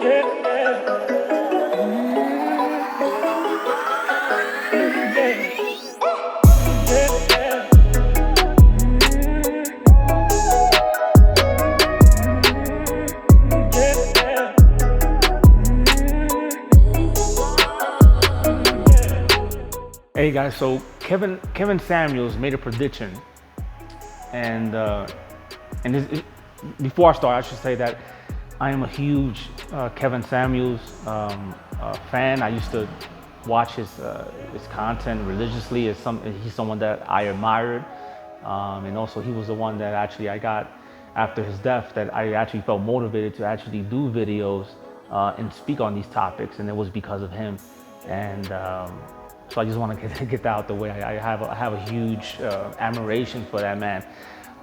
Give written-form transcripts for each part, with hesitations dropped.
Hey guys, so Kevin Samuels made a prediction, and before I start, I should say that I am a huge Kevin Samuels fan. I used to watch his content religiously. He's someone that I admired, and also he was the one that actually I got after his death that I actually felt motivated to actually do videos and speak on these topics, and it was because of him. And so I just want to get that out the way. I have a huge admiration for that man,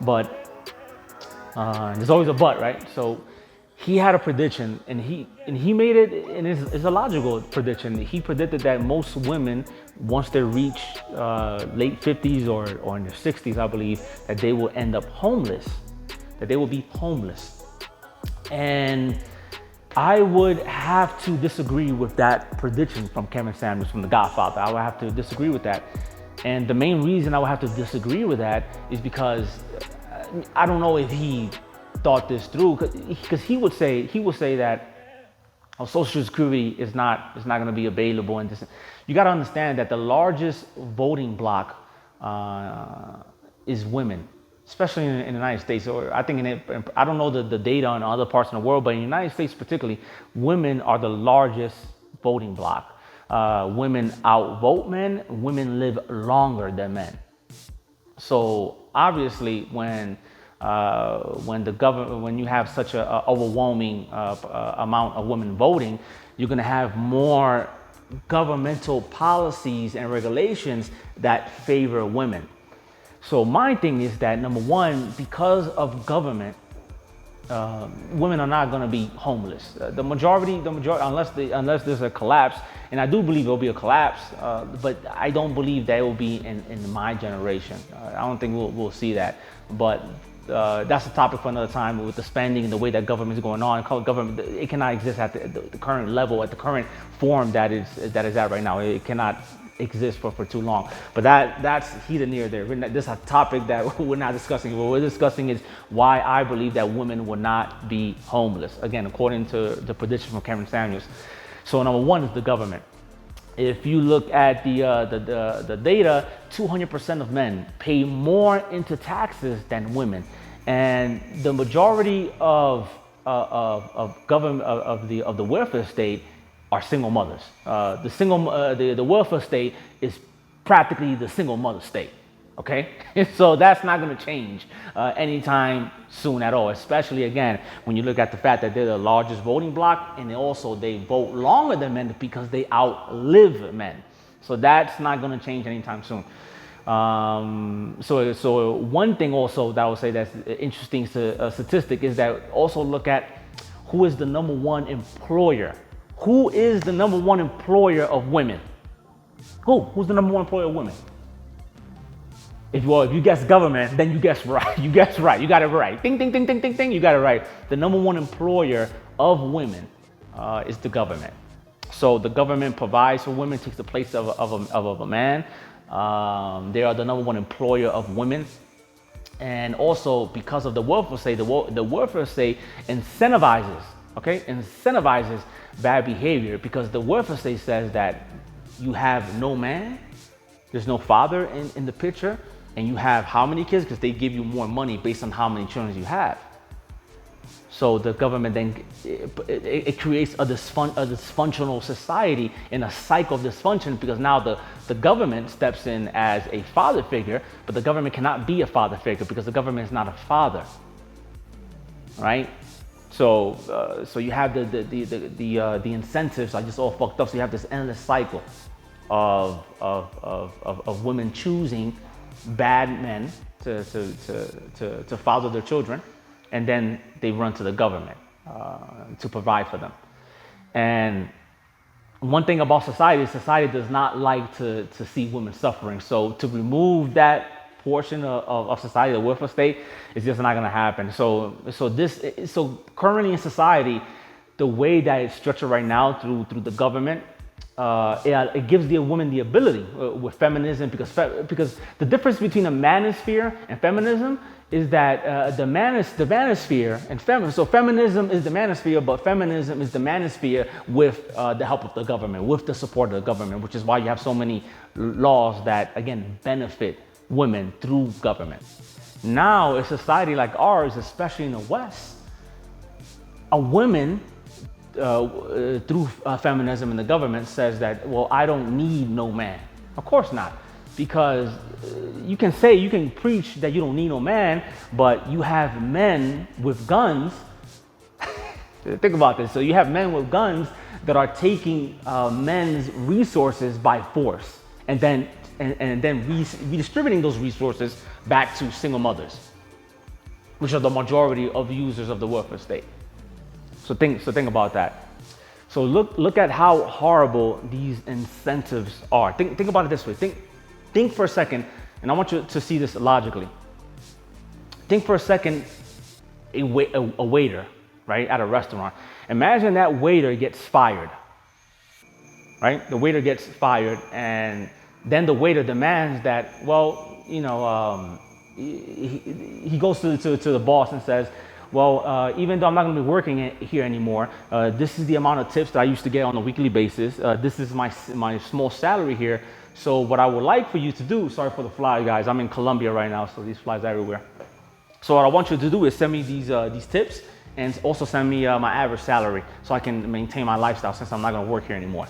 but there's always a but, right? So he had a prediction, and he made it, and it's a logical prediction. He predicted that most women, once they reach late 50s or in their 60s, I believe, that they will end up homeless, that they will be homeless, and I would have to disagree with that prediction from Kevin Samuels, from The Godfather. I would have to disagree with that. And the main reason I would have to disagree with that is because I don't know if he thought this through, because he would say that Social Security is not going to be available. And this, you got to understand that the largest voting bloc is women, especially in the United States. Or I think I don't know the data in other parts of the world, but in the United States particularly, women are the largest voting bloc. Women outvote men. Women live longer than men. So obviously, when you have such a overwhelming amount of women voting, you're going to have more governmental policies and regulations that favor women. So my thing is that, number one, because of government, women are not going to be homeless. The majority, unless there's a collapse, and I do believe there'll be a collapse, but I don't believe that it will be in my generation. I don't think we'll see that. But that's a topic for another time, with the spending and the way that government is going on. Government, it cannot exist at the current level, at the current form that is at right now. It cannot exist for too long. But that's neither near there. This is a topic that we're not discussing. What we're discussing is why I believe that women will not be homeless. Again, according to the prediction from Kevin Samuels. So number one is the government. If you look at the data, 200% of men pay more into taxes than women, and the majority of government of the welfare state are single mothers. The welfare state is practically the single mother state. Okay, so that's not going to change anytime soon at all. Especially again when you look at the fact that they're the largest voting bloc, and they vote longer than men because they outlive men. So that's not going to change anytime soon. So one thing also that I would say that's interesting statistic is that also look at who is the number one employer. Who is the number one employer of women? Who's the number one employer of women? If you guess government, then you guess right. You guess right. You got it right. Ding, ding, ding, ding, ding, ding. You got it right. The number one employer of women is the government. So the government provides for women, takes the place of a man. They are the number one employer of women. And also because of the welfare state, the welfare state incentivizes bad behavior, because the welfare state says that you have no man, there's no father in the picture, and you have how many kids, because they give you more money based on how many children you have. So the government then it creates a dysfunctional society, in a cycle of dysfunction, because now the government steps in as a father figure, but the government cannot be a father figure because the government is not a father, right? So you have the incentives are just all fucked up. So you have this endless cycle of women choosing bad men to father their children, and then they run to the government to provide for them. And one thing about society does not like to see women suffering. So to remove that portion of society, the welfare state, is just not going to happen. So currently in society, the way that it's structured right now through the government, it gives the woman the ability with feminism, because the difference between a manosphere and feminism is that the manosphere and feminism. So feminism is the manosphere, but feminism is the manosphere with the help of the government, with the support of the government, which is why you have so many laws that again benefit women through government. Now, a society like ours, especially in the West, a woman through feminism and the government says that, well, I don't need no man. Of course not, because you can preach that you don't need no man, but you have men with guns. Think about this. So you have men with guns that are taking men's resources by force, and then redistributing those resources back to single mothers, which are the majority of users of the welfare state. So think about that. So look at how horrible these incentives are. Think about it this way. Think for a second, and I want you to see this logically. Think for a second, a waiter, right, at a restaurant. Imagine that waiter gets fired, right? The waiter gets fired, and then the waiter demands that, well, he goes to the boss and says, well, even though I'm not going to be working here anymore, this is the amount of tips that I used to get on a weekly basis. This is my small salary here. So what I would like for you to do, sorry for the fly, guys. I'm in Colombia right now, so these flies everywhere. So what I want you to do is send me these tips, and also send me my average salary so I can maintain my lifestyle since I'm not going to work here anymore.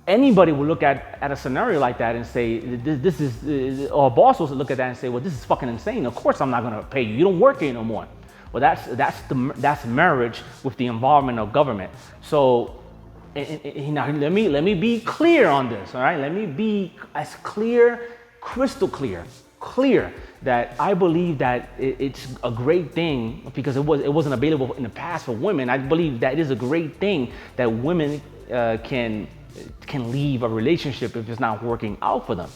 Anybody would look at a scenario like that and say, this is, or a boss will look at that and say, well, this is fucking insane. Of course I'm not going to pay you. You don't work here no more. Well, that's marriage with the involvement of government. So now let me be clear on this, all right? Let me be as clear, crystal clear that I believe that it's a great thing, because it wasn't available in the past for women. I believe that it is a great thing that women can leave a relationship if it's not working out for them.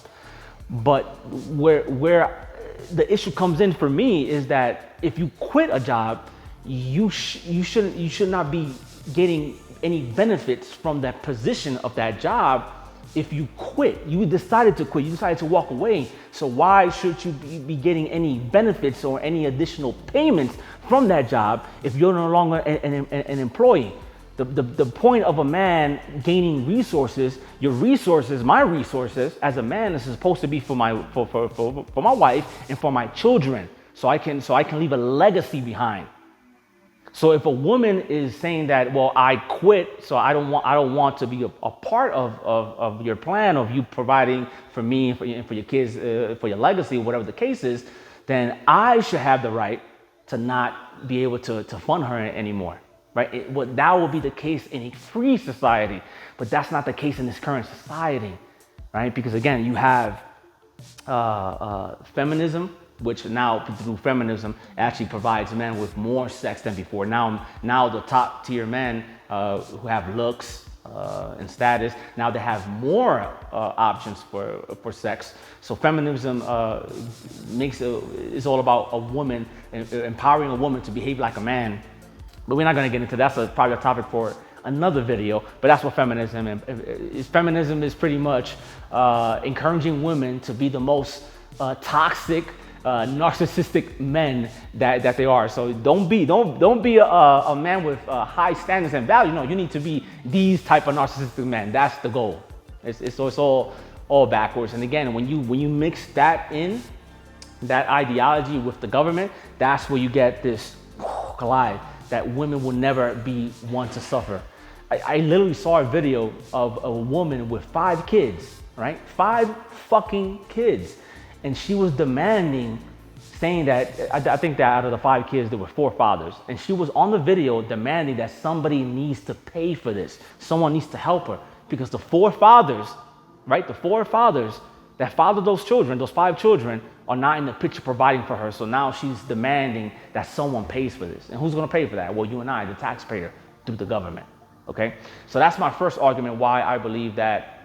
But where the issue comes in for me is that if you quit a job, you should not be getting any benefits from that position of that job. If you quit, you decided to quit, you decided to walk away. So why should you be getting any benefits or any additional payments from that job if you're no longer an employee? The point of a man gaining resources, your resources, my resources as a man, is supposed to be for my wife and for my children, so I can leave a legacy behind. So if a woman is saying that, well, I quit, so I don't want to be a part of your plan of you providing for me and for your kids, for your legacy, whatever the case is, then I should have the right to not be able to fund her anymore. Right? That will be the case in a free society, but that's not the case in this current society, right? Because again, you have feminism, which now through feminism actually provides men with more sex than before. Now the top tier men who have looks and status, now they have more options for sex. So feminism is all about a woman, empowering a woman to behave like a man. But we're not going to get into that. That's probably a topic for another video. But that's what feminism is. Feminism is pretty much encouraging women to be the most toxic, narcissistic men that they are. So don't be a man with high standards and value. No, you need to be these type of narcissistic men. That's the goal. It's all backwards. And again, when you mix that ideology with the government, that's where you get this collide. That women will never be one to suffer. I literally saw a video of a woman with 5 kids, right? 5 fucking kids. And she was demanding, saying that, I think that out of the 5 kids, there were 4 fathers. And she was on the video demanding that somebody needs to pay for this. Someone needs to help her. Because the 4 fathers, right? The 4 fathers that fathered those children, those 5 children, are not in the picture providing for her. So now she's demanding that someone pays for this. And who's going to pay for that? Well, you and I, the taxpayer, through the government. Okay? So that's my first argument why I believe that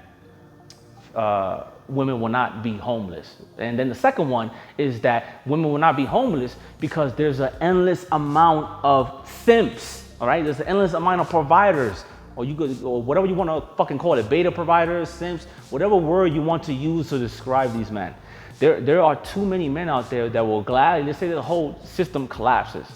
women will not be homeless. And then the second one is that women will not be homeless because there's an endless amount of simps. All right, there's an endless amount of providers, or you could, or whatever you want to fucking call it, beta providers, simps, whatever word you want to use to describe these men. There are too many men out there that will gladly, let's say the whole system collapses,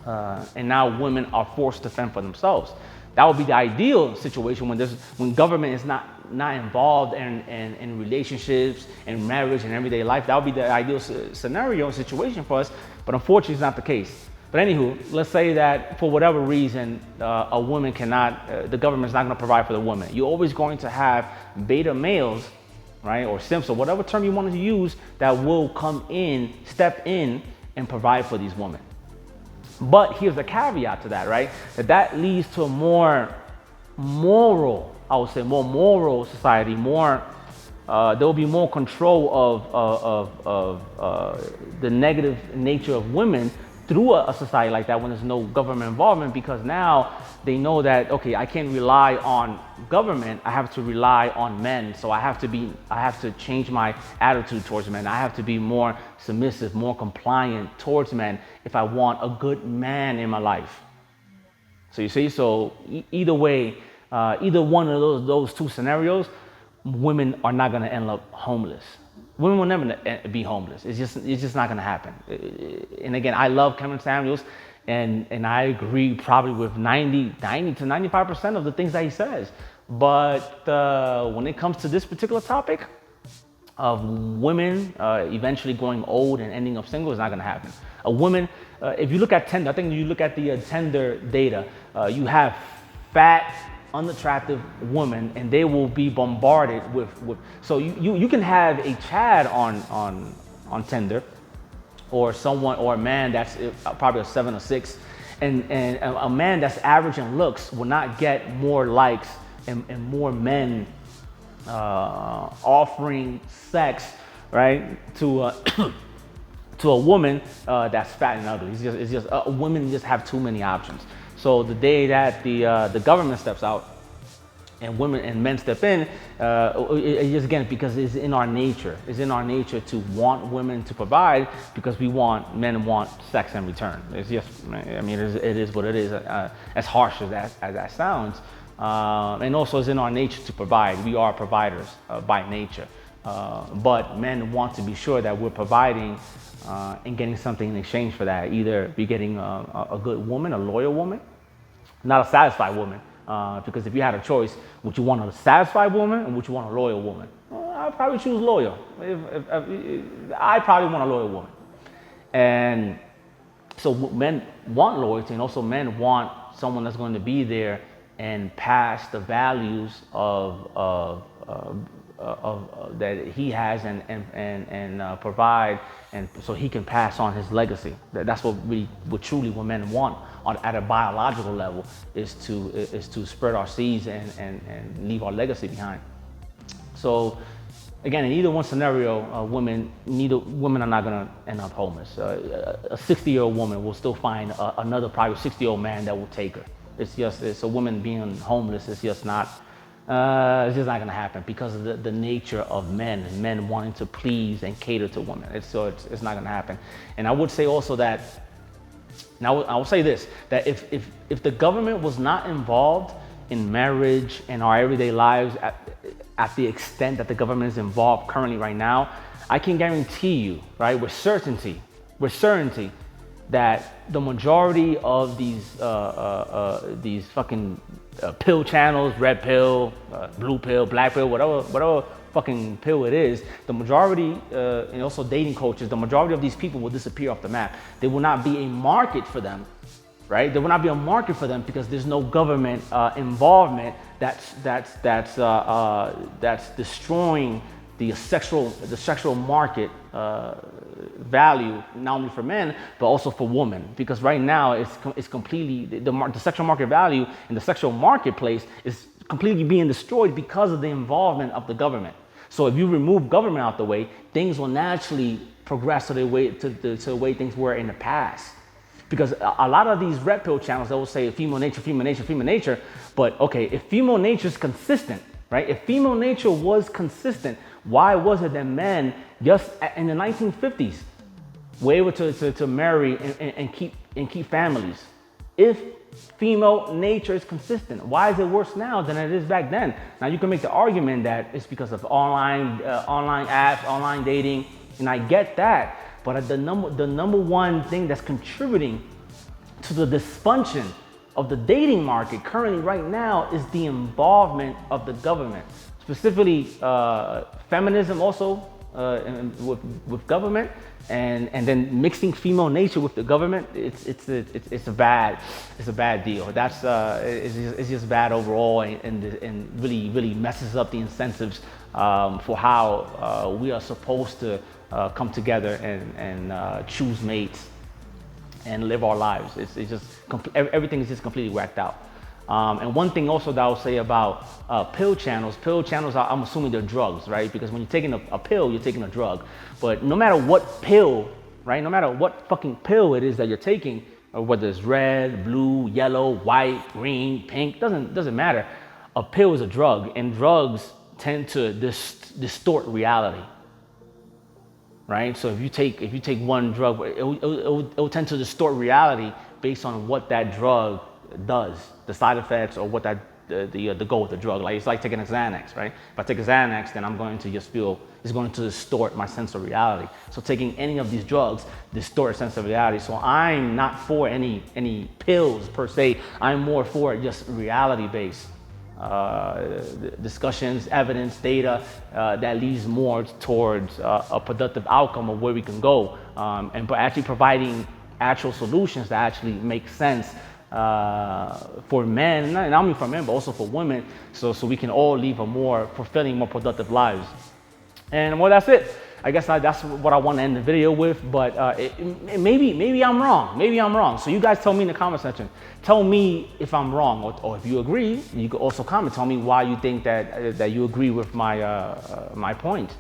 and now women are forced to fend for themselves. That would be the ideal situation when government is not involved in relationships and marriage and everyday life. That would be the ideal scenario and situation for us, but unfortunately it's not the case. But anywho, let's say that for whatever reason, a woman cannot, the government's not going to provide for the woman. You're always going to have beta males, right, or simps, or whatever term you want to use, that will come in, step in, and provide for these women. But here's the caveat to that, right? That leads to a more moral, I would say, more moral society. More, there will be more control of the negative nature of women through a society like that when there's no government involvement, because now they know that, okay, I can't rely on government, I have to rely on men. So I have to change my attitude towards men. I have to be more submissive, more compliant towards men if I want a good man in my life. So you see, so either way, either one of those two scenarios, women are not gonna end up homeless. Women will never be homeless. It's just not gonna happen. And again, I love Kevin Samuels, and I agree probably with 90 to 95% of the things that he says. But when it comes to this particular topic of women eventually growing old and ending up single, it's not gonna happen. A woman, if you look at Tinder, I think you look at the Tinder data, you have fat, unattractive women, and they will be bombarded with so you can have a Chad on Tinder, or someone, or a man that's probably a 7 or 6, and a man that's average in looks will not get more likes and more men offering sex, right, to to a woman that's fat and ugly. It's just women just have too many options. So the day that the government steps out and women and men step in, it's just, again, because it's in our nature. It's in our nature to want women to provide, because men want sex in return. It's just, I mean, it is what it is, as harsh as that sounds. And also it's in our nature to provide. We are providers by nature. But men want to be sure that we're providing and getting something in exchange for that. Either be getting a good woman, a loyal woman, not a satisfied woman. Because if you had a choice, would you want a satisfied woman or would you want a loyal woman? Well, I'd probably choose loyal. I probably want a loyal woman. And so men want loyalty, and also men want someone that's going to be there and pass the values of that he has and provide, and so he can pass on his legacy. That's what truly what men want at a biological level, is to spread our seeds and leave our legacy behind. So again, in either one scenario, women are not going to end up homeless. A 60-year-old woman will still find another probably 60-year-old man that will take her. It's a woman being homeless. It's just not going to happen, because of the nature of men, and men wanting to please and cater to women. It's not going to happen. And I would say also that, now I will say this, that if the government was not involved in marriage and our everyday lives at the extent that the government is involved currently right now, I can guarantee you, right, with certainty, that the majority of these fucking pill channels, red pill, blue pill, black pill, whatever fucking pill it is, the majority, and also dating coaches, the majority of these people will disappear off the map. There will not be a market for them, right? There will not be a market for them because there's no government involvement that's destroying the sexual market value, not only for men but also for women. Because right now it's completely, the sexual market value in the sexual marketplace is completely being destroyed because of the involvement of the government. So if you remove government out the way, things will naturally progress to the way things were in the past. Because a lot of these red pill channels, they will say female nature, but okay, if female nature is consistent, right? If female nature was consistent, why was it that men just in the 1950s were able to marry and keep families? If Female nature is consistent. Why is it worse now than it is back then? Now you can make the argument that it's because of online apps, online dating, and I get that. But the number one thing that's contributing to the dysfunction of the dating market currently right now is the involvement of the government, specifically feminism also with government, and then mixing female nature with the government. It's a bad deal. That's it's just bad overall, and really messes up the incentives for how we are supposed to come together and choose mates and live our lives. It's just everything is just completely whacked out. And one thing also that I'll say about pill channels I'm assuming they're drugs, right? Because when you're taking a pill, you're taking a drug. But no matter what pill, right? No matter what fucking pill it is that you're taking, or whether it's red, blue, yellow, white, green, pink, doesn't matter. A pill is a drug, and drugs tend to distort reality. Right? So if you take one drug, it will tend to distort reality based on what that drug does, the side effects, or what the goal of the drug. Like, it's like taking a Xanax, right? If I take a Xanax, then I'm going to just feel it's going to distort my sense of reality. So taking any of these drugs distort sense of reality. So I'm not for any pills per se. I'm more for just reality based discussions, evidence, data that leads more towards a productive outcome of where we can go, and actually providing actual solutions that actually make sense for men, and not only for men, but also for women, so we can all live a more fulfilling, more productive lives. And well, that's it. I guess that's what I want to end the video with, but maybe I'm wrong. Maybe I'm wrong. So you guys tell me in the comment section. Tell me if I'm wrong, or if you agree. You can also comment. Tell me why you think that you agree with my point.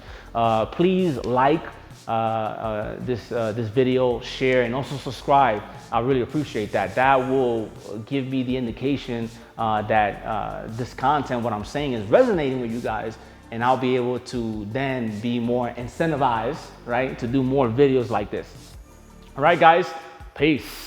Please like this video, share, and also subscribe. I really appreciate that. That will give me the indication that this content, what I'm saying, is resonating with you guys. And I'll be able to then be more incentivized, right, to do more videos like this. All right, guys, peace.